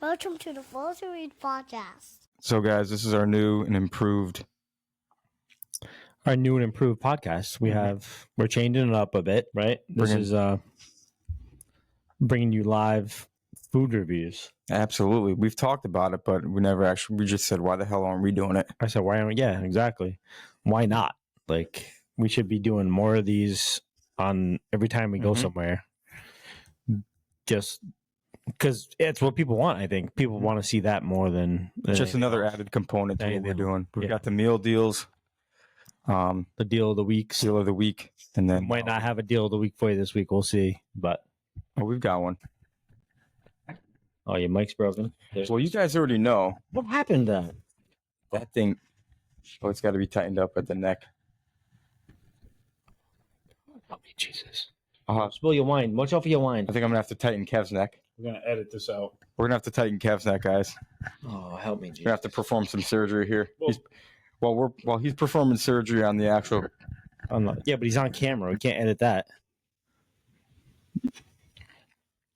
Welcome to the Full to Read podcast. So, guys, this is our new and improved podcast. We're changing it up a bit, right? This is bringing you live food reviews. Absolutely. We've talked about it, but we just said, why the hell aren't we doing it? I said, why aren't we? Yeah, exactly. Why not? Like, we should be doing more of these on every time we go somewhere. Just because it's what people want. I think people want to see that more than just another added component to what we're doing. We've got the meal deals, the deal of the week, and then might not have a deal of the week for you this week. We'll see, but we've got one. Oh, your mic's broken. Well, you guys already know what happened to that thing. Oh, it's got to be tightened up at the neck. Oh, Jesus! Spill your wine. Watch out for your wine. I think I'm gonna have to tighten Kev's neck. We're going to edit this out. We're going to have to tighten Kev's neck, guys. Oh, help me, Jesus. We're going to have to perform some surgery here. He's performing surgery on the actual... Yeah, but he's on camera. We can't edit that.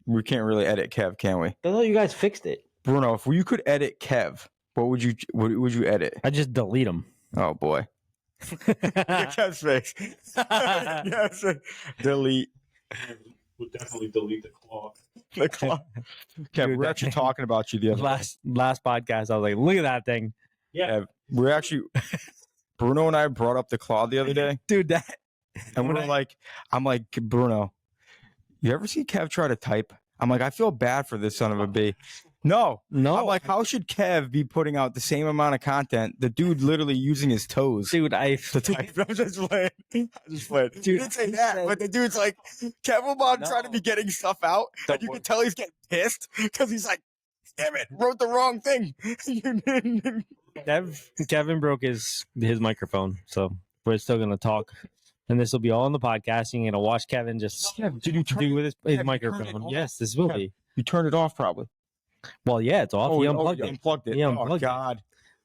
We can't really edit Kev, can we? I thought you guys fixed it. Bruno, if you could edit Kev, what would you edit? I just delete him. Oh, boy. Kev's face. Yes. Delete. We'll definitely delete the claw. The claw. Kev, Dude, we're actually talking about you the other last podcast. I was like, look at that thing. Yeah. Kev, we're actually... Bruno and I brought up the claw the other day. Dude, that... And I'm like, Bruno, you ever see Kev try to type? I'm like, I feel bad for this son of a b. No. I'm like, how should Kev be putting out the same amount of content? The dude literally using his toes. Dude, to type. I'm just playing. Dude, he didn't say that, but the dude's like, Kevin Bond trying to be getting stuff out. And you can tell he's getting pissed because he's like, damn it, wrote the wrong thing. Kevin broke his microphone, so we're still going to talk. And this will be all on the podcast. You're going to watch Kevin just did you do with his microphone. Yes, this will be. You turned it off probably. Well, yeah, it's off. He unplugged it. He unplugged it. God.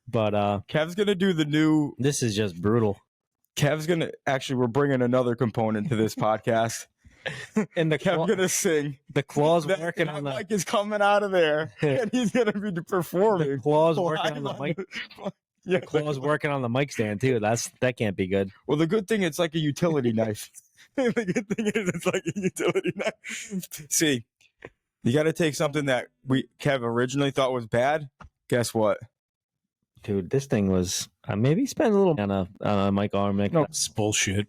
But Kev's going to do the new... This is just brutal. Kev's going to... Actually, we're bringing another component to this podcast. And Kev's going to sing. The claw's working on the... mic is coming out of there. And he's going to be performing. The claw's working on the mic. Yeah, claw's working on the mic stand, too. That can't be good. Well, the good thing, it's like a utility knife. The good thing is it's like a utility knife. See... You got to take something that Kev originally thought was bad. Guess what? Dude, this thing was maybe spend a little on a mic arm. No, it's bullshit.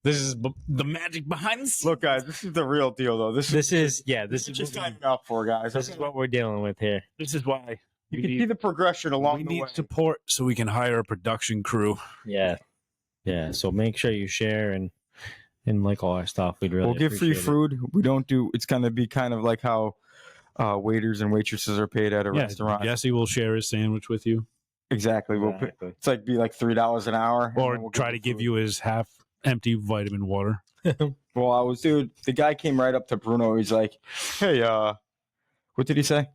This is the magic behind the scenes. Look, guys, this is the real deal, though. This is just signing up for, guys. This is what we're dealing with here. This is why you can see the progression along the way. We need support so we can hire a production crew. Yeah. So make sure you share and like all our stuff. We'll give free food. We don't do. It's going to be kind of like how waiters and waitresses are paid at a restaurant. Jesse will share his sandwich with you. Exactly. It's like $3 an hour, or we'll try to give you his half-empty vitamin water. Well, the guy came right up to Bruno. He's like, "Hey, what did he say?"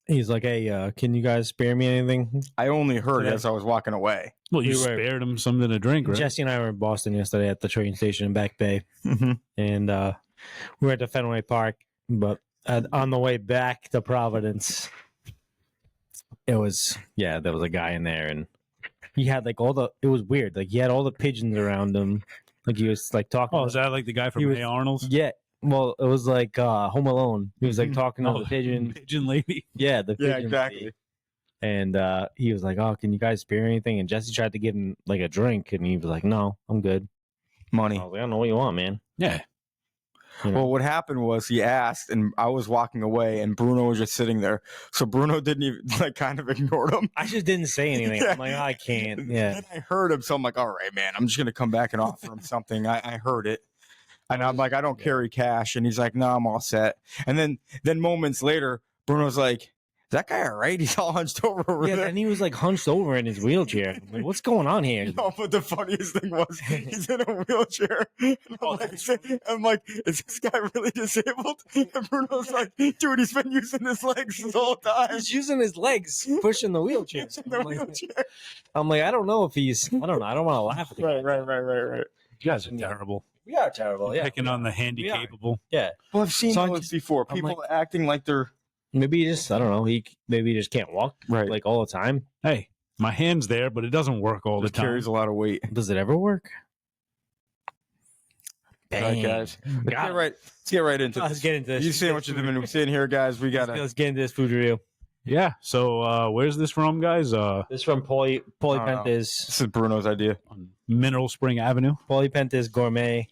He's like, "Hey, can you guys spare me anything?" I only heard it as I was walking away. Well, you spared him something to drink, right? Jesse and I were in Boston yesterday at the train station in Back Bay, and we were at the Fenway Park. But on the way back to Providence, there was a guy in there, and he had like it was weird. Like he had all the pigeons around him. Like he was like talking. Oh, is that like the guy from Hey Arnold's? Yeah. Well, it was like Home Alone. He was like talking to the pigeon lady. Yeah, the pigeon exactly. Lady. And he was like, "Oh, can you guys spare anything?" And Jesse tried to give him like a drink, and he was like, "No, I'm good." Money. I was like, "I don't know what you want, man." Yeah. Well, what happened was he asked, and I was walking away, and Bruno was just sitting there. So Bruno didn't even kind of ignored him. I just didn't say anything. I'm like, I can't. Yeah. And I heard him, so I'm like, all right, man, I'm just gonna come back and offer him something. I heard it, and I'm like, I don't carry cash, and he's like, no, I'm all set. And then moments later, Bruno's like, "Is that guy all right? He's all hunched over there." And he was like hunched over in his wheelchair. Like, what's going on here? No, but the funniest thing was he's in a wheelchair. And I'm like, is this guy really disabled? And Bruno's like, dude, he's been using his legs this whole time. He's using his legs, pushing the wheelchair. I'm like, I don't know if he's. I don't know. I don't want to laugh at him. Right. You guys are terrible. We are terrible. Yeah. Picking on the handy capable. Yeah. Well, I've seen those before. People acting like they're Maybe he just, I don't know. Maybe he just can't walk Right. like all the time. Hey, my hand's there, but it doesn't work all Just the time. carries a lot of weight. Does it ever work? All right, guys. Let's get right into Let's this. get into this. You sandwiches have been sitting here, guys. We gotta. Let's get into this food review. Yeah. So where's this from, guys? This is from Pauly Oh, no. Penta's This is Bruno's idea. On Mineral Spring Avenue. Pauly Penta's Gourmet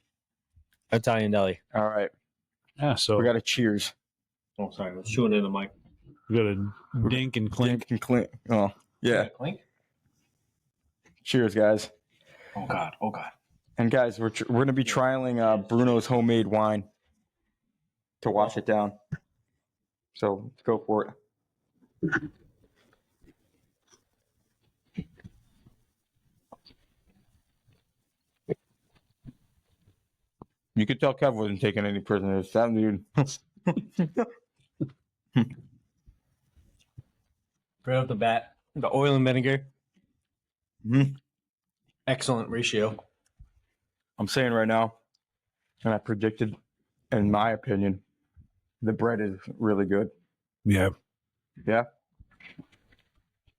Italian Deli. All right, Yeah. So we got to cheers. Oh, sorry, I was chewing in the mic. we got a dink and clink. Clink and clink. Oh, yeah. Clink. Cheers, guys. Oh God. Oh God. And guys, we're gonna be trialing Bruno's homemade wine to wash it down. So let's go for it. You could tell Kev wasn't taking any prisoners. That dude. Right off the bat, the oil and vinegar. Mhm. Excellent ratio. I'm saying right now, and I predicted, in my opinion, the bread is really good. Yeah. Yeah.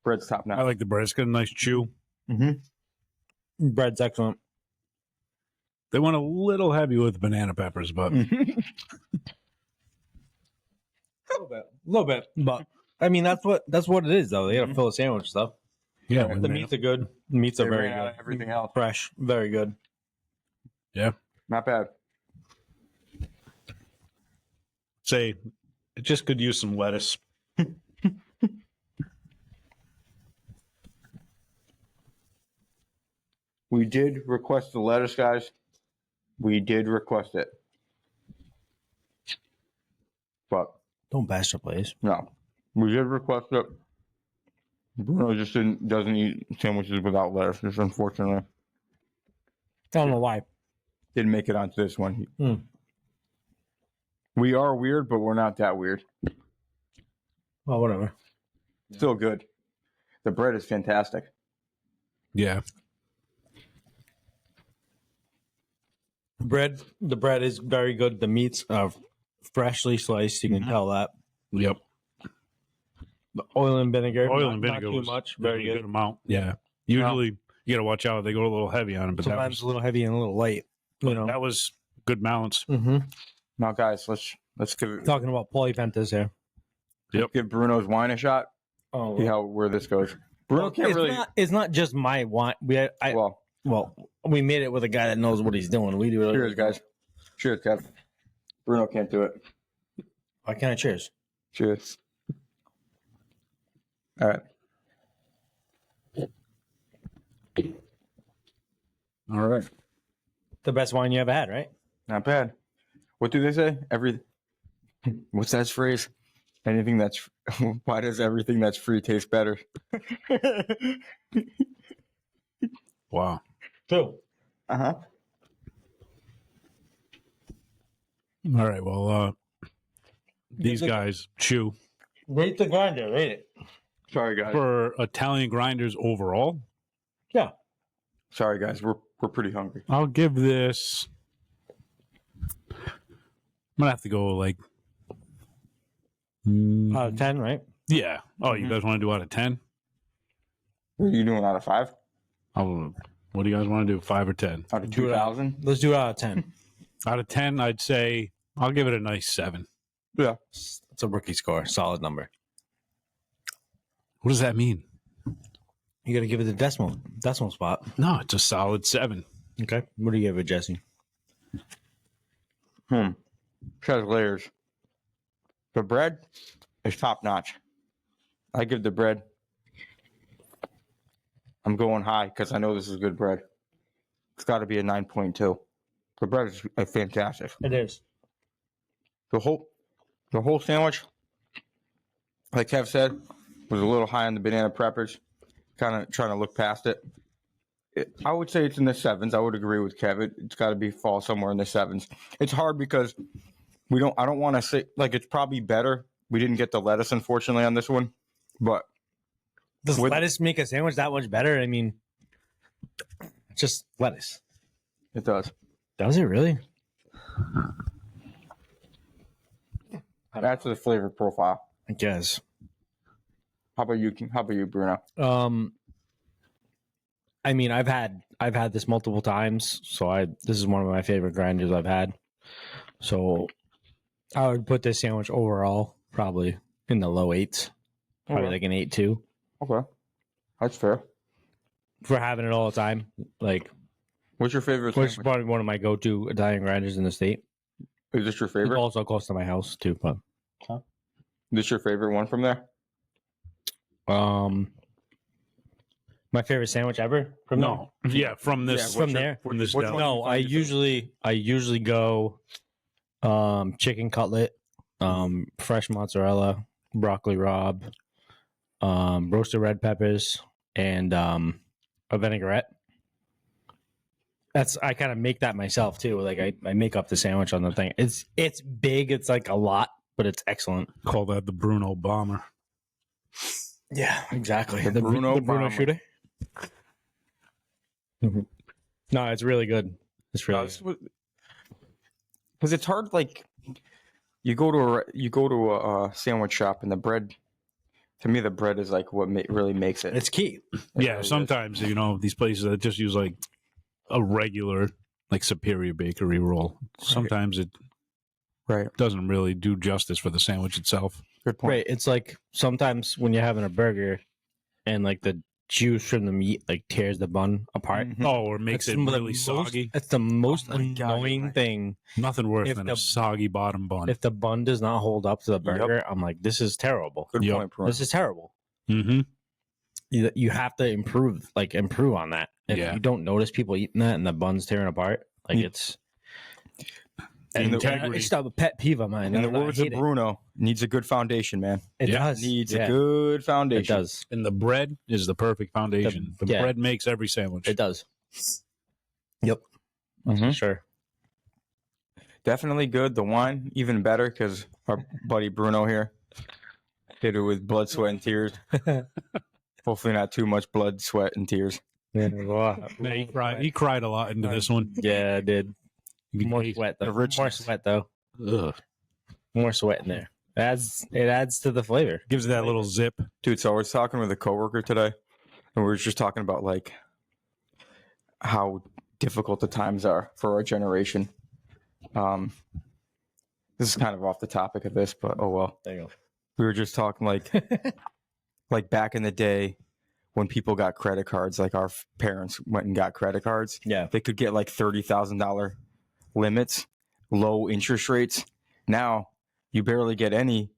Bread's top I notch. like the bread. It's got a nice chew. Bread's excellent. They went a little heavy with banana peppers, but A little bit, but I mean that's what it is though. They gotta fill a sandwich stuff. yeah, The meats are good. The meats They are very ran out good. of everything else. Fresh, very good. Not bad. say it just could use some lettuce. We did request the lettuce, guys. We did request it. But Don't bash the place. no, we did request it. Bruno just doesn't eat sandwiches without lettuce, just unfortunately. I don't know why. Didn't make it onto this one. Hmm. We are weird, but we're not that weird. Well, whatever. Still good. The bread is fantastic. Yeah. The bread is very good. The meats are freshly sliced. You can tell that. Yep. The oil and vinegar. Oil not- and vinegar Not too was much. was Very a good. amount. Yeah. Usually you got to watch out. They go a little heavy on it, but Sometimes a little heavy and a little light. You know. that was good balance. Mm-hmm. Now, guys, let's give Talking about Pauly Pentas here. give Bruno's wine a shot. Oh, See where this goes. Bruno can't it's really. It's not just my wine. Well, We made it with a guy that knows what he's doing. We do it. cheers, guys. Cheers, Kev. Bruno can't do it. Why can't I cheers? Cheers. All right. All right. The best wine you ever had, right? Not bad. What do they say? What's that phrase? Anything that's why does everything that's free taste better? Wow. True. Uh-huh. All right. Well, these guys chew Rate the grinder. Rate it. Sorry, guys. for Italian grinders overall. Yeah. Sorry, guys. We're pretty hungry. I'll give this. I'm gonna have to go like. Out of 10, right? Yeah. Oh, you guys want to do out of 10? What are you doing out of 5? What do you guys want to do? 5 or 10? Out of Do it out. 2,000? Let's do it out of 10. Out of 10, I'd say I'll give it a nice 7. Yeah. It's a rookie score. Solid number. What does that mean? You got to give it the decimal spot. No, it's a solid 7. Okay. What do you give it, Jesse? It has layers. The bread is top notch. I give the bread. I'm going high because I know this is good bread. It's got to be a 9.2. The bread is fantastic. It is. The whole sandwich, like Kev said, was a little high on the banana peppers. Kind of trying to look past it. I would say it's in the 7s. I would agree with Kev. It's got to fall somewhere in the 7s. It's hard because I don't want to say like it's probably better. We didn't get the lettuce unfortunately on this one, but Does lettuce make a sandwich that much better? I mean, just lettuce. it does. Does it really? That's the flavor profile. I guess. How about you? How about you, Bruno? I mean, I've had this multiple times, so this is one of my favorite grinders I've had. So I would put this sandwich overall probably in the low 8s, probably Okay. like an 8.2 Okay, that's fair. for having it all the time. Like, What's your favorite which is sandwich? probably one of my go-to Italian grinders in the state. Is this your It's favorite? also close to my house too, but This your favorite one from there? my favorite sandwich ever from No. Yeah, from this. Yeah, from there. From this Which deli. one? No, I usually go chicken cutlet, fresh mozzarella, broccoli rabe, roasted red peppers, and a vinaigrette. I kind of make that myself too. Like I make up the sandwich on the thing. It's big. It's like a lot, but it's excellent. Call that the Bruno Bomber. Yeah, exactly. The Bruno Bomber. shooter. No, it's really good. It's really good. Because it's hard. Like you go to a sandwich shop and the bread. To me, the bread is like what really makes it. It's key. Yeah, really is. sometimes these places that just use like a regular like Superior Bakery roll. Sometimes it Right. doesn't really do justice for the sandwich itself. Good point. Right. It's like sometimes when you're having a burger and like the juice from the meat like tears the bun apart. Mhm. Oh, or makes it That's the really most- soggy. That's the most Oh my God, annoying right. thing. Nothing worse if than the- a soggy bottom bun. If the bun does not hold up to the burger, I'm like, this is terrible. Good Yep. point, Bruno. This is terrible. Mm-hmm. You have to improve on that. If Yeah. you don't notice people eating that and the bun's tearing apart, like Yeah. it's And the- integrity. It's a pet peeve of mine. In the I words of hate it. Bruno, needs a good foundation, man. It Yeah. does. Needs Yeah, a good foundation. It does. And the bread is the perfect foundation. The yeah. bread makes every sandwich. It does. Yep. Mhm. For sure. Definitely good. The wine, even better, because our buddy Bruno here did it with blood, sweat, and tears. Hopefully, not too much blood, sweat, and tears. Yeah, Yeah, he cried a lot into this one. yeah, I did. More sweat though. The richness. More sweat though. Ugh. More sweat in there. It adds to the flavor. Gives it that little zip. Dude, so I was talking with a coworker today, and we were just talking about like how difficult the times are for our generation. This is kind of off the topic of this, but oh well. There you We were just talking like back in the day when people got credit cards, like our parents went and got credit cards. Yeah. They could get like $30,000 limits, low interest rates. Now you barely get any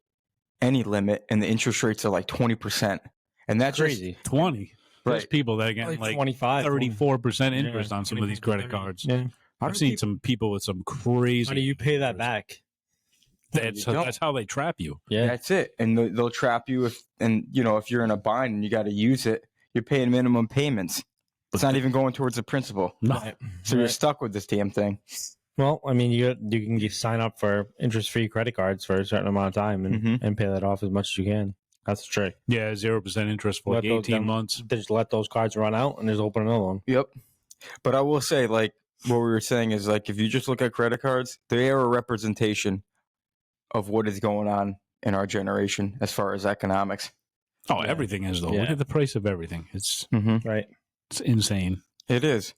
limit, and the interest rates are like 20%, and that's Crazy. 20. There's Right. people that are getting like 25. 34% Yeah, interest on some of these credit cards. Yeah. I've seen some people with some crazy. How do you pay that back? That's You don't. how they trap you. Yeah. That's it, and they'll trap you if you're in a bind and you got to use it, you're paying minimum payments. It's not even going towards the principal, No. Right. so you're Right. stuck with this damn thing. Well, I mean, you can sign up for interest-free credit cards for a certain amount of time and pay that off as much as you can. That's the trick. Yeah, 0% interest for like Let those 18 down. months. Just let those cards run out and just open another one. Yep. But I will say, like, what we were saying is, like, if you just look at credit cards, they are a representation of what is going on in our generation as far as economics. Oh, Yeah. everything is though. Yeah. Look at the price of everything. It's Right. insane. It is.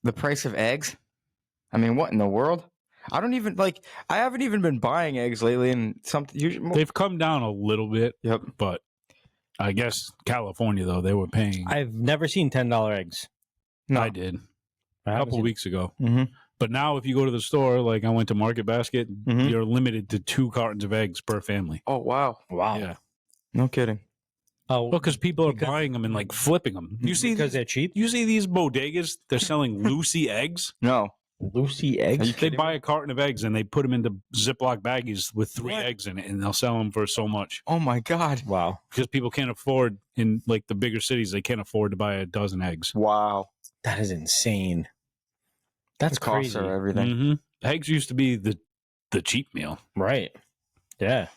The price of eggs. I mean, what in the world? I haven't even been buying eggs lately, and something. They've come down a little bit, Yep. but I guess California though they were paying. I've never seen $10 eggs. No. I did I a haven't couple seen- weeks ago. Mm-hmm. But now, if you go to the store, like I went to Market Basket, Mhm. you're limited to 2 cartons of eggs per family. Oh wow! Wow. Yeah, No kidding. Oh, well, because people are Because- buying them and like flipping them. You see, because they're cheap. you see these bodegas? They're selling Lucy eggs. No. Lucy Are eggs. you They kidding buy me? a carton of eggs and they put them into Ziploc baggies with 3 What? eggs in it, and they'll sell them for so much Oh my god! Wow. because people can't afford in like the bigger cities. They can't afford to buy a dozen eggs. Wow. That is insane. That's The costs crazy. are everything. Mm-hmm. Eggs used to be the cheap meal. Right. Yeah.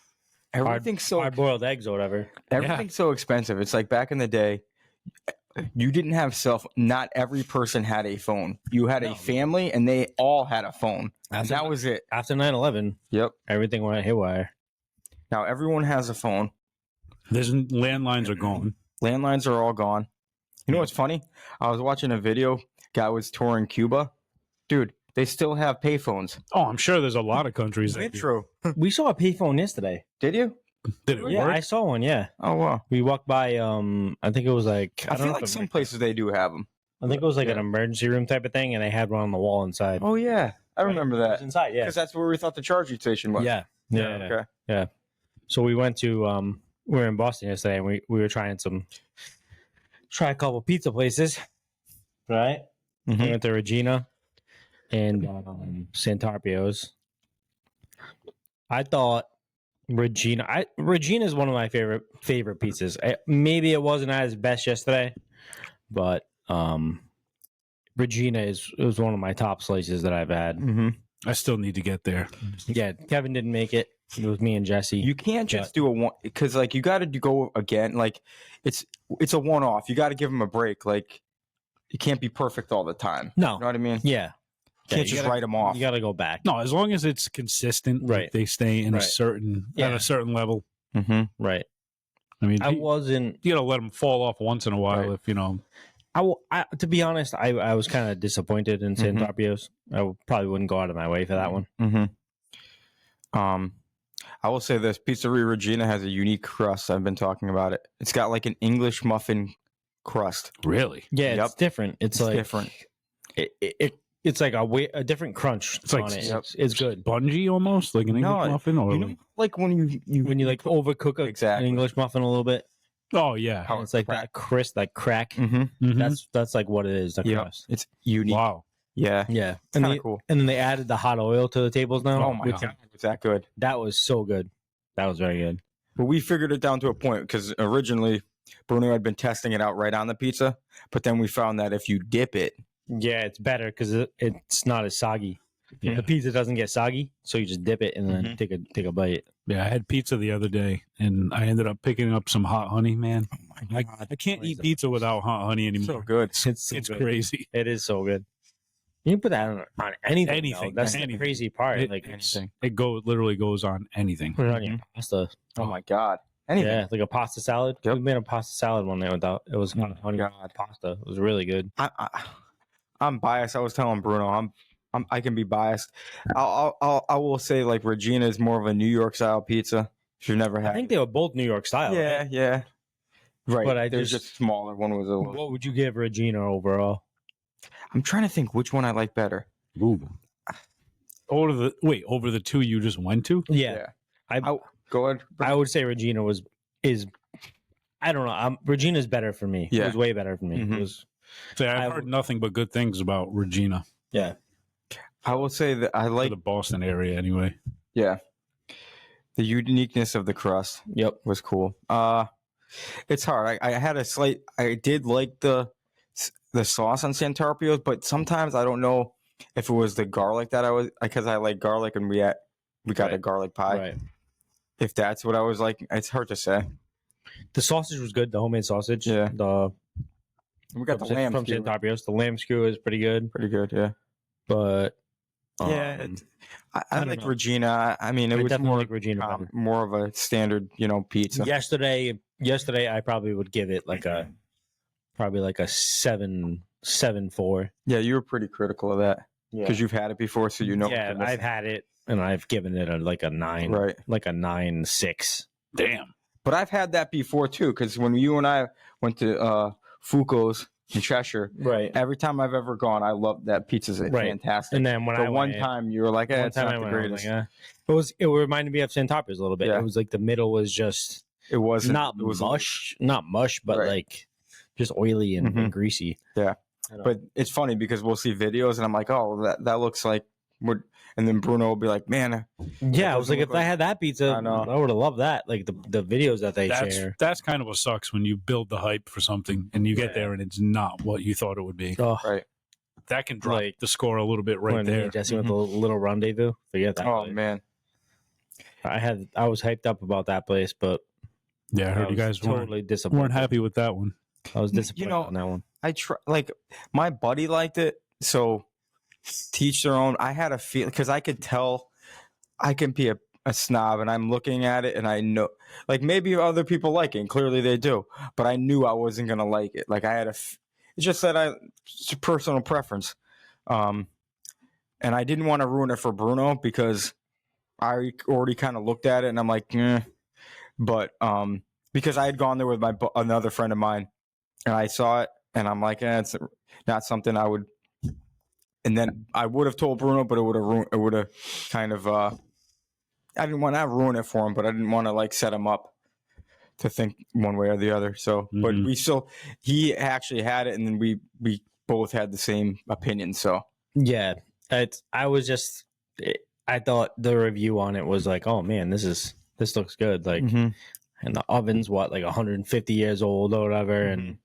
Everything's so Hard boiled eggs or whatever. everything's so expensive. It's like back in the day, you didn't have not every person had a phone. You had No. a family, and they all had a phone. And After, that was it. after 9/11, Yep. everything went haywire. Now everyone has a phone. There's landlines are gone. Landlines are all gone. You know what's funny? I was watching a video. Guy was touring Cuba. Dude, they still have payphones. Oh, I'm sure there's a lot of countries that do. True. We saw a payphone yesterday. Did you? Did it Yeah, work? I saw one. Yeah, Oh wow. we walked by. I think it was like I don't feel know like if some places they do have them. I think it was like an Yeah. emergency room type of thing, and they had one on the wall inside. Oh yeah, I remember It was that inside. Yeah, because that's where we thought the charging station was. yeah. Okay. So we went to we were in Boston yesterday, and we were try a couple pizza places, right? Mhm. We went to Regina and Santarpio's. I thought Regina is one of my favorite pizzas. Maybe it wasn't at its best yesterday, but Regina was one of my top slices that I've had. Mm-hmm. I still need to get there. Yeah, Kevin didn't make it. It was me and Jesse. You can't just do a one because like you got to go again. Like it's a one off. You got to give them a break. Like you can't be perfect all the time. No. You know what I mean? Yeah. You can't you just gotta- write them off. You got to go back. No, as long as it's consistent, like, Right. they stay in Right. at Yeah. a certain level. Mm-hmm. Right. I mean, I wasn't. you got to let them fall off once in a while. Right. If you know, To be honest, I was kind of disappointed in Mhm. Santarpio's. Probably wouldn't go out of my way for that one. Mm-hmm. I will say this: Pizzeria Regina has a unique crust. I've been talking about it. It's got like an English muffin crust. really, Yeah, Yep. it's different. It's like different. It's like a different crunch It's like- on it. Yep. It's good. spongy almost like an English No, muffin, or You know, like when you When you like overcook an Exactly. English muffin a little bit, oh yeah, How and it's like that crisp, that crack. Mm-hmm. Mhm. That's like what it is. The Yep. crust. It's unique. wow. Yeah. Yeah, It's and kind of cool. and then they added the hot oil to the tables now. Oh my which- god, it's that good. that was so good. That was very good. But we figured it down to a point because originally Bruno had been testing it out right on the pizza, but then we found that if you dip it, Yeah, it's better because it's not as soggy. Yeah. The pizza doesn't get soggy, so you just dip it and then Mhm. take a bite. Yeah, I had pizza the other day, and I ended up picking up some hot honey. Man, oh my I can't eat pizza without hot honey anymore. so good. It's so It's good. crazy. It is so good. You can put that on anything. Anything, though. That's anything. the crazy part. It- like anything. It literally goes on anything. put it on your pasta. Oh my god. Anything. Yeah, like a pasta salad. Yep. We made a pasta salad one night without. It was honey God. pasta. It was really good. I'm biased. I was telling Bruno, I can be biased. I will say like Regina is more of a New York style pizza. If you've never had, I think they were both New York style. yeah, right? yeah, right. But I There's just- just smaller. One was a little. What would you give Regina overall? I'm trying to think which one I like better. Ooh. Over the two you just went to? Yeah, Go ahead. I would say Regina is. I don't know. Regina's better for me. Yeah. It was way better for me. Mhm. It was. Say, I've I- heard nothing but good things about Regina Yeah. I will say that I for like the Boston area anyway. the uniqueness of the crust Yep. was cool. It's hard. I did like the sauce on Santarpio's, but sometimes I don't know if it was the garlic that I was because I like garlic and we got a Right. garlic pie. Right. If that's what I was like, it's hard to say. The sausage was good. The homemade sausage. Yeah. The We got the lamb from skewer. Santarpio's. The lamb skewer is pretty good, Pretty good, yeah. but Yeah, I don't like know. Regina. I mean, it I was definitely more like Regina better. more of a standard, pizza. Yesterday, I probably would give it like a 7.4. Yeah, you were pretty critical of that Yeah, because you've had it before, so you know. yeah, what to miss. I've had it and I've given it like a 9, Right. like a 9.6. Damn. But I've had that before too, because when you and I went to Foucault's in Cheshire, Right. every time I've ever gone, I love that pizza's Right. fantastic. And then when The I one went, time you were like, one it's time not I the went, I was greatest. like, it reminded me of Santarpio's a little bit. Yeah. It was like the middle was just It wasn't. not it was not mush, but Right. like just oily and, Mhm. and greasy. Yeah. I don't- But it's funny because we'll see videos and I'm like, oh, that looks like what. And then Bruno will be like, man, yeah, I was doesn't like, look if I like- had that pizza, I know. I would have loved that. Like the videos that they share. That's kind of what sucks when you build the hype for something and you get Yeah. there and it's not what you thought it would be. Oh, right? That can drop Like, the score a little bit right when me there. and Jesse went to Little Rendezvous. Forget that. Oh place. man, I was hyped up about that place, but Yeah, I heard you was guys totally disappointed. weren't happy with that one. I was disappointed know, on that one. I try. Like my buddy liked it, so teach their own. I had a feel because I could tell I can be a snob and I'm looking at it and I know, like maybe other people like it and clearly they do, but I knew I wasn't gonna like it. Like I had it's just that it's a personal preference, and I didn't want to ruin it for Bruno because I already kind of looked at it and I'm like, but because I had gone there with another friend of mine and I saw it and I'm like, it's not something I would. And then I would have told Bruno, but it would have kind of. I didn't want to ruin it for him, but I didn't want to like set him up to think one way or the other. So, but he actually had it, and then we both had the same opinion. So yeah, I thought the review on it was like, oh man, this looks good. Like, and the oven's what, like 150 years old or whatever, and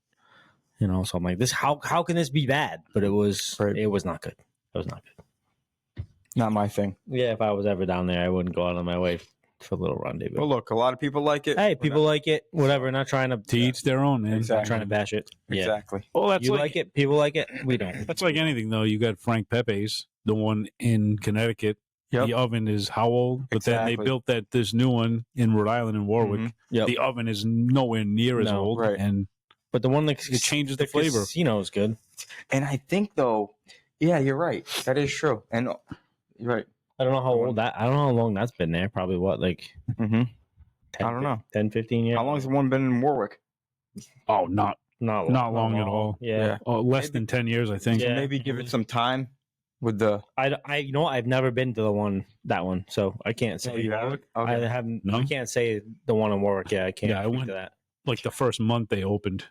so I'm like, how can this be bad? But it was not good. It was not good. Not my thing. Yeah, if I was ever down there, I wouldn't go out of my way for a little rendezvous. Well, look, a lot of people like it. Hey, people like it. Whatever. Not trying to each their own, man. Exactly. Not trying to bash it. Exactly. Well, that's You like it. People like it. We don't. That's like anything, though. You got Frank Pepe's, the one in Connecticut. Yep. The oven is how old? But then they built this new one in Rhode Island in Warwick. Yep. The oven is nowhere near as old, right. But the one that it changes the flavor. Casino is good. And I think though, yeah, you're right. That is true. And you're right. I don't know how old that. I don't know how long that's been there. Probably what, like 10, I don't know. 10, 15 years. How long has the one been in Warwick? Oh, not long at all. Yeah. Oh, less than 10 years, I think. Yeah. Maybe give it some time with the. I I've never been to that one, so I can't say. you haven't? I Okay. haven't. No? I can't say the one in Warwick. Yeah, I can't. Yeah, I speak went- to that. Like the first month they opened,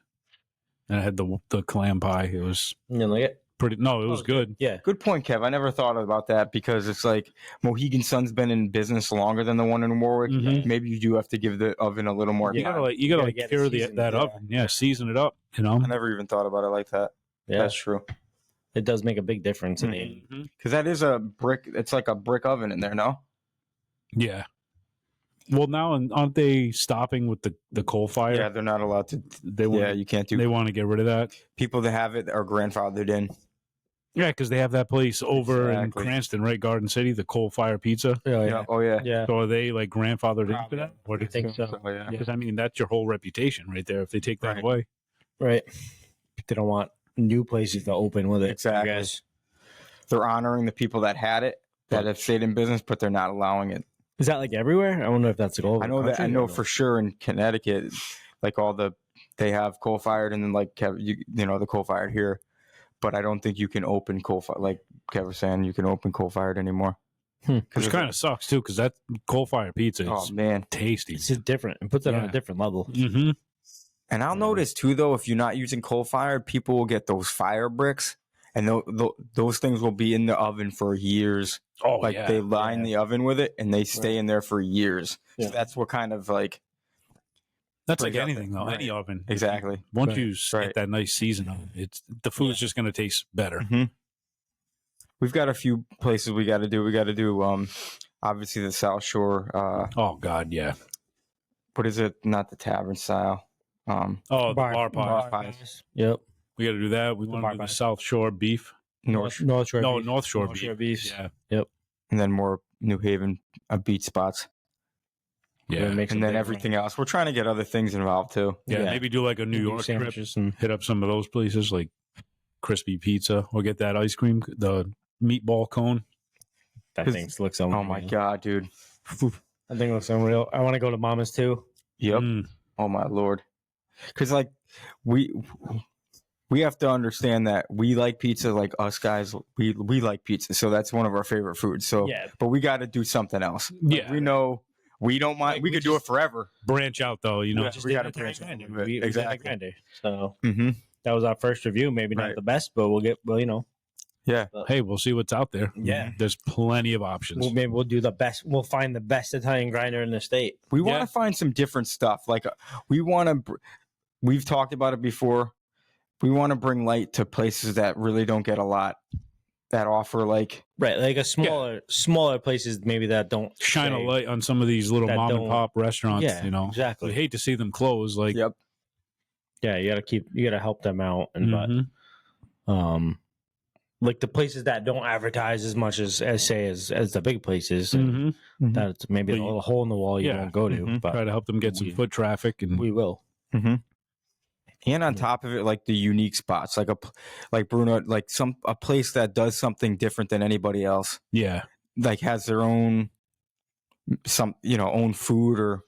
and I had the clam pie. It was You didn't like it? pretty. No, it was good. Yeah. Good point, Kev. I never thought about that because it's like Mohegan Sun's been in business longer than the one in Warwick. Mhm. Maybe you do have to give the oven a little more You time. gotta gotta get it cure seasoned, that yeah. oven. Yeah, season it up. I never even thought about it like that. Yeah. That's true. It does make a big difference in the. Mhm. Because that is a brick. It's like a brick oven in there, no? Yeah. Well, now aren't they stopping with the coal fire? Yeah, they're not allowed to. They want. Yeah, you can't do. They want to get rid of that. People that have it are grandfathered in. Yeah, because they have that place over Exactly. in Cranston, right? Garden City, the coal fire pizza. Oh, Yeah. Oh yeah. Yeah. So are they like grandfathered into that? Or do I think so. So, yeah. Because I mean, that's your whole reputation right there. If they take that Right. away, Right. They don't want new places to open with it. Exactly. I guess. They're honoring the people that had it, that have stayed in business, but they're not allowing it. Is that like everywhere? I wonder if that's the goal. I know that. I know for sure in Connecticut, like they have coal fired, and then like Kev, the coal fired here, but I don't think you can open coal fired. Like Kev was saying, you can open coal fired anymore. which kind of sucks too, because that coal fire pizza Oh is man. tasty. it's just different. It puts it on a Yeah. different level. Mm-hmm. And I'll notice too, though, if you're not using coal fired, people will get those fire bricks, and those things will be in the oven for years. Oh, Like yeah. they line the oven with it, and they stay in there for years. Yeah. So that's what kind of like That's like break up anything though. right. Any oven. exactly. Once Right. you Right. get that nice season on it, the food's just going to taste better. We've got a few places we got to do. We got to do obviously the South Shore. Oh God, yeah. What is it? Not the tavern style. Oh, the bar pie. pies. Yep. We got to do that. We want to do the South Shore beef. North, North Shore. No, beef. North Shore North beef. Shore beef. Yeah. and then more New Haven beach spots, Yeah. and then everything else. We're trying to get other things involved too. Yeah. Yeah. Maybe do like a New York trip. sandwiches and Hit up some of those places like Crispy Pizza, or get that ice cream, the meatball cone. that 'Cause- thing looks unreal. Oh my god, dude. That thing looks unreal. I want to go to Mama's too. Yep. Mm. Oh my lord. Because like we have to understand that we like pizza, like us guys. We like pizza, so that's one of our favorite foods. So, Yeah. but we got to do something else. Like, Yeah. we know we don't mind. Like, we we could do it forever. Branch out though, you know. Yeah. Just we did gotta it branch at out a Grinder. little bit. We did it at Exactly. Grinder. So Mm-hmm. that was our first review. Maybe not Right. the best, but we'll Yeah. Hey, we'll see what's out there. Yeah. There's plenty of options. maybe we'll do the best. We'll find the best Italian grinder in the state. We want Yeah. to find some different stuff. Like we want to. We've talked about it before. We want to bring light to places that really don't get a lot that offer like Right, like a smaller places maybe that don't Shine a say- light on some of these little that mom and don't- pop restaurants, Yeah, you know. exactly. We hate to see them close. Like, yep. Yeah, you gotta help them out, and mhm. but like the places that don't advertise as much as the big places. Mm-hmm. That's maybe a little hole in the wall you Yeah. won't go to, but Try to help them get some foot traffic, and we will. And on top of it, like the unique spots, like Bruno, like a place that does something different than anybody else, yeah, like has their own own food or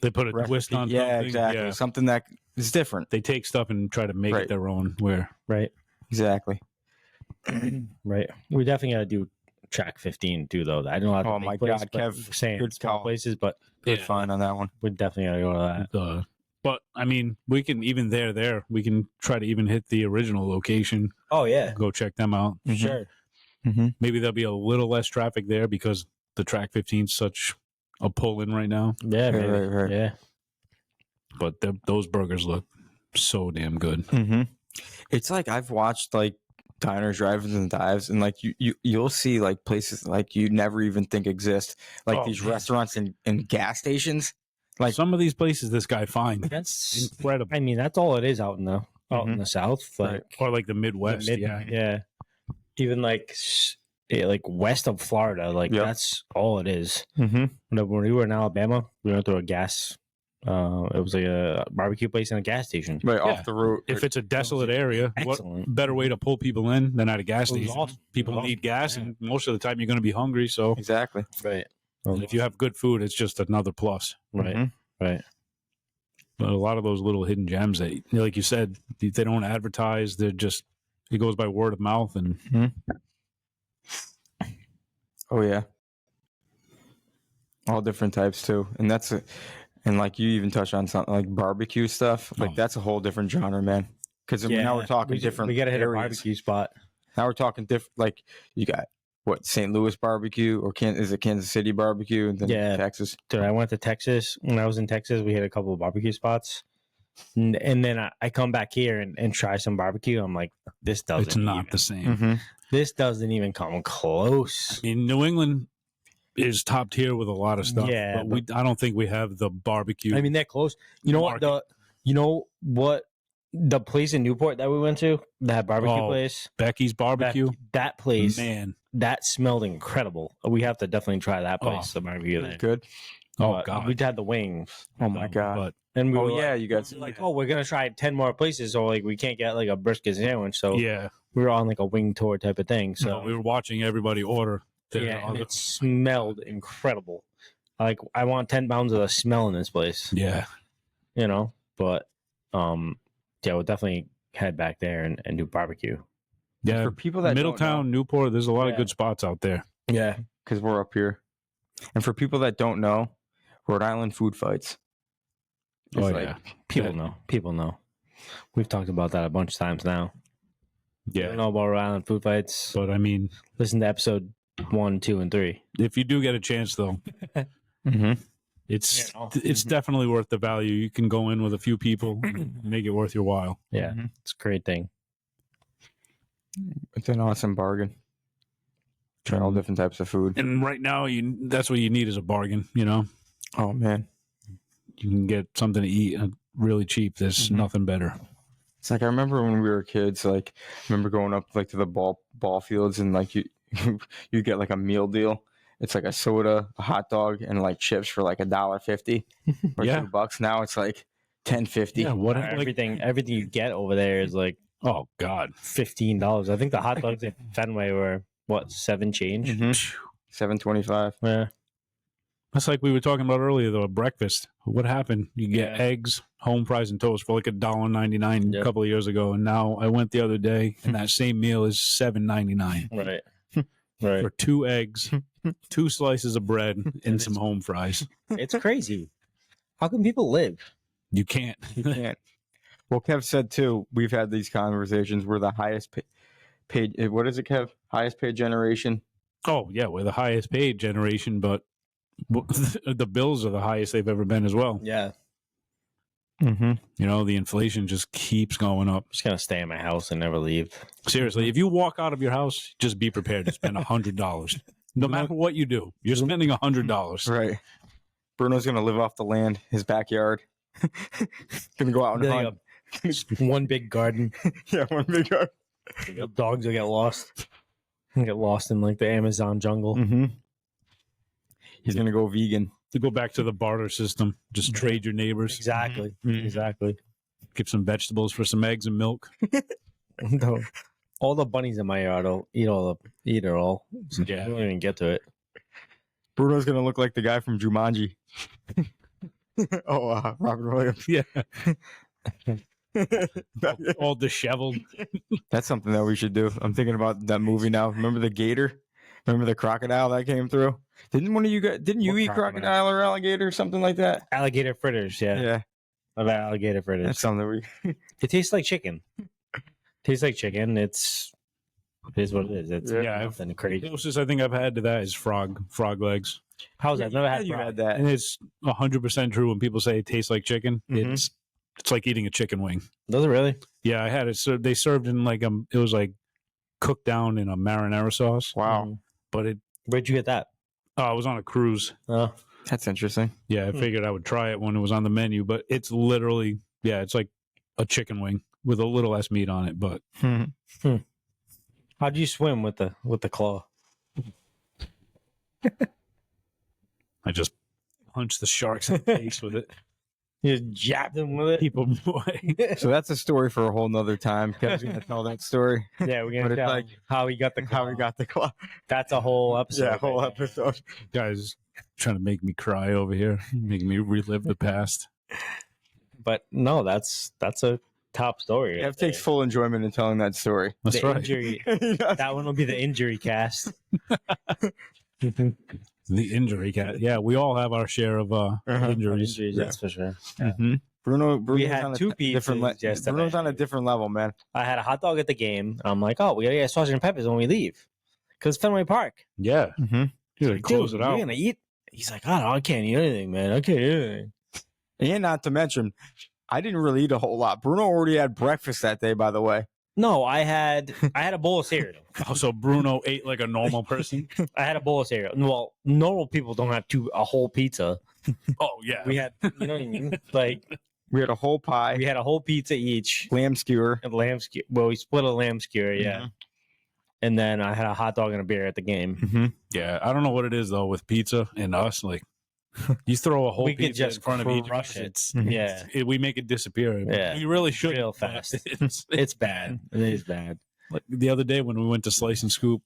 they put a twist on yeah, something. exactly, Yeah. something that is different. They take stuff and try to make Right. it their own. Where Right. Exactly. Right. We definitely got to do track 15 too, though. I don't know. Oh my God, Kev, we're saying good small call. places, but Good find on that one. we definitely got to go to that. But I mean, we can even there. We can try to even hit the original location. Oh yeah, Go check them out. sure. Maybe there'll be a little less traffic there because the track 15 is such a pull in right now. Yeah, maybe. Right. Yeah. But those burgers look so damn good. It's like I've watched like diners, drive-ins, and dives, and like you'll see like places like you never even think exist, like these restaurants and gas stations. Like some of these places this guy finds, That's incredible. I mean, that's all it is out in the South, like Or like the Midwest. yeah. Even like west of Florida, like that's all it is. When we were in Alabama, we went through a gas. It was like a barbecue place and a gas station. right off the road. If it's a desolate area, Excellent. what better way to pull people in than at a gas It was station? awesome. People need gas, and most of the time you're going to be hungry. So Exactly. Right. if you have good food, it's just another plus. Right. Right. But a lot of those little hidden gems that, like you said, they don't advertise. They're just, it goes by word of mouth. And Oh yeah, all different types too, and and like you even touch on something like barbecue stuff. Like that's a whole different genre, man. Because now we're talking different. We got to hit areas. a barbecue spot. Now we're talking different. Like you got what, St. Louis barbecue, or is it Kansas City barbecue, and then Texas? Dude, I went to Texas. When I was in Texas, we hit a couple of barbecue spots. And then I come back here and try some barbecue. I'm like, this doesn't. it's not the same. This doesn't even come close. In New England is top tier with a lot of stuff. Yeah, but I don't think we have the barbecue. I mean, they're close. You know what? The place in Newport that we went to, that barbecue place, Becky's Barbecue. That place, Man, that smelled incredible. We have to definitely try that place. The barbecue there. Good. oh God, we had the wings. Oh my God. But And we were you guys. like, we're gonna try 10 more places, so like we can't get like a brisket sandwich. So yeah, we were on like a wing tour type of thing. So we were watching everybody order. and it smelled incredible. Like I want 10 pounds of the smell in this place. Yeah, But we'll definitely head back there and do barbecue. yeah. For people that Middletown, Newport, there's a lot of good spots out there. Yeah. because we're up here, and for people that don't know, Rhode Island food fights. It's People know. People know. We've talked about that a bunch of times now. You Yeah, don't know about Rhode Island food fights? but I mean, Listen to episode 1, 2, and 3. if you do get a chance, though, it's definitely worth the value. You can go in with a few people, and make it worth your while. Yeah, it's a great thing. It's an awesome bargain. Try all different types of food. And right now, that's what you need is a bargain. Oh man, you can get something to eat really cheap. There's nothing better. it's like I remember when we were kids. Like, I remember going up like to the ball fields, and like you get like a meal deal. It's like a soda, a hot dog, and like chips for like $1.50 or $2. Now it's like $10.50. Yeah, everything you get over there is like, oh God, $15. I think the hot dogs at Fenway were what, 7 change? $7.25. Yeah. That's like we were talking about earlier, though. Breakfast. What happened? You get eggs, home fries, and toast for like $1.99 a couple of years ago, and now I went the other day, and that same meal is $7.99. Right. Right. For 2 eggs, 2 slices of bread, and some home fries. It's crazy. How can people live? You can't. You can't. Well, Kev said too, we've had these conversations. We're the highest paid. What is it, Kev? Highest paid generation. Oh yeah, we're the highest paid generation, but the bills are the highest they've ever been as well. Yeah. The inflation just keeps going up. I'm just going to stay in my house and never leave. Seriously, if you walk out of your house, just be prepared to spend $100. No matter what you do, you're spending $100. Right. Bruno's gonna live off the land, his backyard. Gonna go out and hunt. One big garden. Yeah, one big yard. The dogs will get lost. Get lost in like the Amazon jungle. Mm-hmm. He's gonna go vegan. To go back to the barter system, just trade your neighbors. Exactly. Mhm. Exactly. Give some vegetables for some eggs and milk. No. All the bunnies in my yard will eat it all. So Yeah. we don't even get to it. Bruno's gonna look like the guy from Jumanji. Robert Williams. Yeah. All disheveled. That's something that we should do. I'm thinking about that movie now. Remember the gator? Remember the crocodile that came through? Didn't one of you guys? Didn't you What eat crocodile? crocodile or alligator or something like that? Alligator fritters, yeah. Yeah, Of alligator fritters. that's something we. It tastes like chicken. Tastes like chicken. It is what it is. It's Yeah, nothing The crazy. closest I think I've had to that is frog legs. How's that? I've never had you frog. had that. And it's 100% true when people say it tastes like chicken. Mhm. It's like eating a chicken wing. Does it really? Yeah, I had it. So they served in like it was like cooked down in a marinara sauce. Wow, Mm. But Where'd you get that? I was on a cruise. Oh, that's interesting. Yeah, I figured I would try it when it was on the menu. But it's literally, it's like a chicken wing with a little less meat on it. But how'd you swim with the claw? I just punched the sharks in the face with it. You just jabbed him with it. Keep them away. So that's a story for a whole nother time. Kevin's gonna tell that story. Yeah, we're But gonna it's tell like how he got the claw. How we got the claw. That's a whole episode. Yeah, whole right there. episode. Guys trying to make me cry over here, making me relive the past. But no, that's a top story. right Kev takes there. full enjoyment in telling that story. That's the right. injury. He does. That one will be the injury cast. The injury cat. Yeah, we all have our share of injuries. Injuries, Yeah. that's for sure. Bruno's had on a two different pizzas yesterday. Bruno's on a different level, man. I had a hot dog at the game. I'm like, oh, we gotta get sausage and peppers when we leave, because Fenway Park. Yeah. Mm-hmm. He's like, close Dude, it out. We're gonna eat. He's like, oh, no, I can't eat anything, man. I can't eat anything. And not to mention, I didn't really eat a whole lot. Bruno already had breakfast that day, by the way. No, I had a bowl of cereal. Oh, so Bruno ate like a normal person? I had a bowl of cereal. Well, normal people don't have a whole pizza. Oh, yeah. We had, you know what I mean? Like, We had a whole pie, we had a whole pizza each. lamb skewer. And lamb skewer. Well, we split a lamb skewer, yeah. Mhm. And then I had a hot dog and a beer at the game. Mm-hmm. Yeah, I don't know what it is, though, with pizza and us. Like, you throw a whole We could pizza just in front of each of crush us. it. It's, Yeah. we make it disappear. Yeah. We really should. Real fast. It's It's bad. It is bad. like the other day when we went to Slice and Scoop,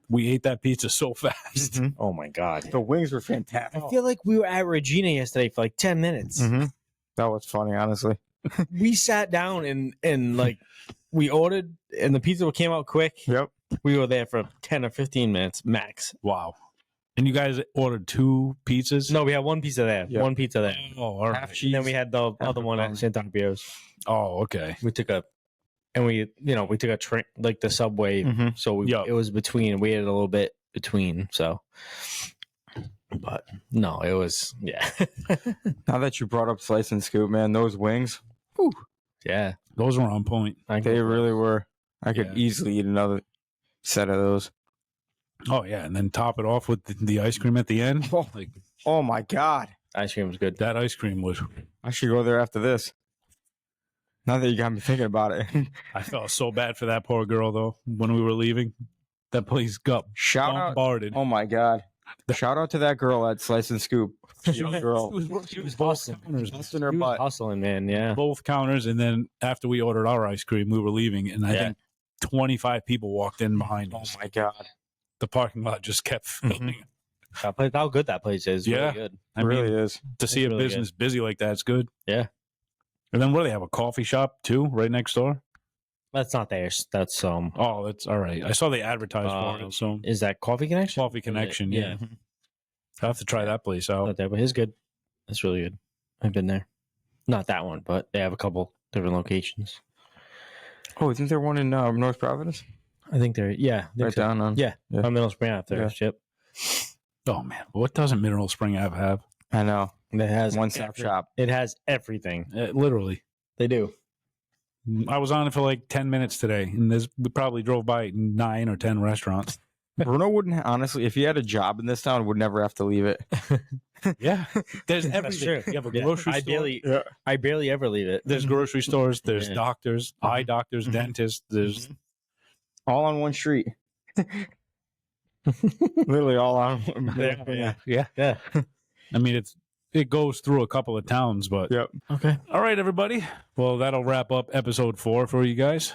we ate that pizza so fast. Oh my god. The wings were fantastic. I feel like we were at Regina yesterday for like 10 minutes. Mm-hmm. That was funny, honestly. We sat down and like we ordered and the pizza came out quick. Yep. We were there for 10 or 15 minutes max. Wow. And you guys ordered 2 pizzas? No, we had one pizza there. Yep. One pizza there. Oh, all right. Half cheese. And then we had the other one at pepperoni. Sant'Apio's. Oh, okay. We took a train, like the subway. Mhm. So Yup. it was between. We had a little bit between. So, but no, it was yeah, Now that you brought up Slice and Scoop, man, those wings, yeah. Those were on point. they really were. I could Yeah. easily eat another set of those. Oh, yeah. And then top it off with the ice cream at the end. Oh. Like, Oh my God. Ice cream was good. that ice cream was, I should go there after this. Now that you got me thinking about it. I felt so bad for that poor girl, though, when we were leaving. That place got Shout out. bombarded. Oh my God. Shout out to that girl at Slice and Scoop. Young girl. She was hustling. Busting her He was butt. hustling, man. Yeah. both counters, and then after we ordered our ice cream, we were leaving, and I Yeah. think 25 people walked in behind Oh us. my God. The parking lot just kept filling. That place, how good that place is. Yeah. Really good. I It really mean, is. to see a really business busy like that, it's good. Yeah. And then what do they have? A coffee shop too, right next door? That's not theirs. That's Oh, that's all right. I saw they advertised for it. So Is that Coffee Connection? Coffee Connection, yeah. Yeah. I'll have to try that place out. Not there, but his good. That's really good. I've been there. Not that one, but they have a couple different locations. Oh, isn't there one in North Providence? I think they're Right down on. Yeah. Yeah. On Mineral Spring Ave there. Yep. Oh man, what doesn't Mineral Spring Ave have? I know. It has One stop shop. It has everything. Literally. They do. I was on it for like 10 minutes today, and we probably drove by 9 or 10 restaurants. Bruno wouldn't, honestly, if he had a job in this town, would never have to leave it. Yeah, there's That's everything. true. You have a Yeah. grocery I store. barely ever leave it. There's grocery stores. There's Yeah. doctors, eye doctors, Mhm. dentists. There's All on one street. Literally all on. Yeah. I mean, it goes through a couple of towns, but Yep. Okay. all right, everybody. Well, that'll wrap up episode 4 for you guys.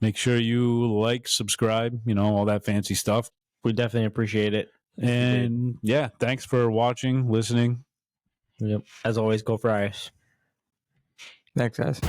Make sure you like, subscribe, all that fancy stuff. We definitely appreciate it. And yeah, thanks for watching, listening. Yep. As always, go Friars. Thanks, guys.